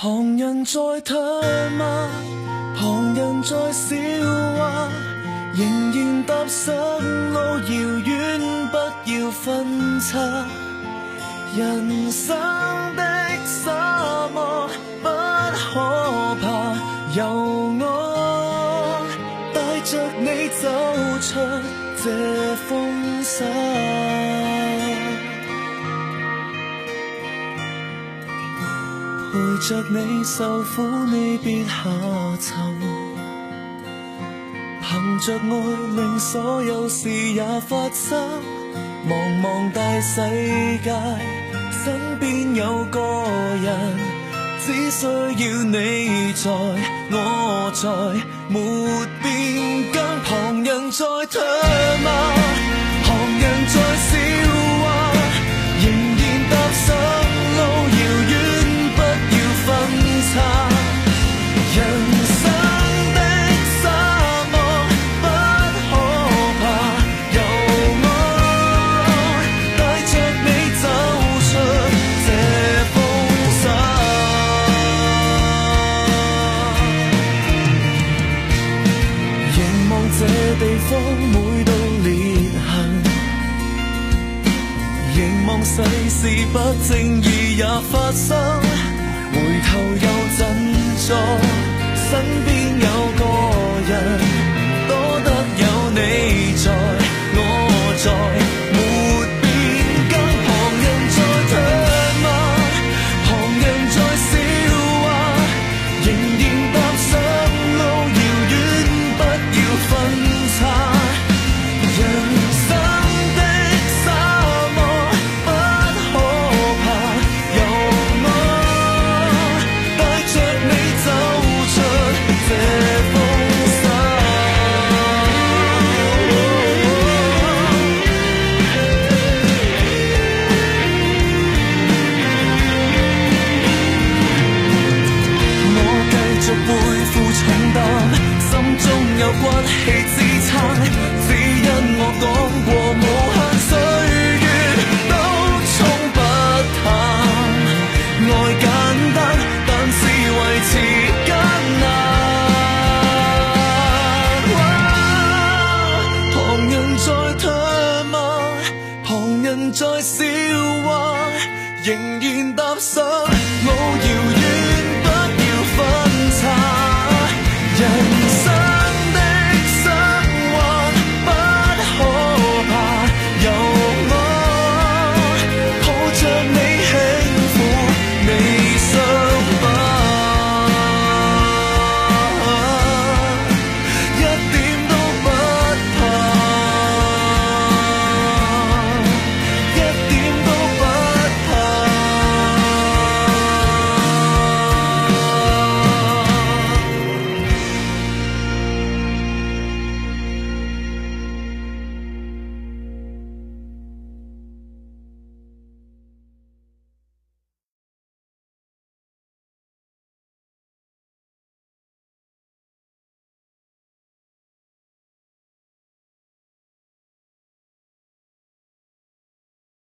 旁人在唾罵，旁人在笑話，仍然踏上路遙遠，不要分岔。人生的沙漠不可怕，由我帶着你走出這風沙。陪着你受苦，你別下沉。憑着愛，令所有事也發生。茫茫大世界，身邊有個人，只需要你在，我在，沒變更。旁人在唾罵，旁人在笑話，仍然踏上路遙遠，不要分岔。人生的沙漠不可怕，由我帶着你走出這風沙。凝望這地方每道裂痕，凝望世事不正義也發生，回頭又振作，身邊有個人，多得有你在，我在，沒變更。旁人在唾罵，旁人在笑話，仍然踏上路遙遠，不要分岔。人生的沙漠不可怕，由我帶着你走出這風沙。我繼續背負重擔，心中有骨氣支撐，只因我講過無限歲月都沖不淡。愛簡單，但是維持艱難。旁人在唾罵，旁人在笑話，仍然踏上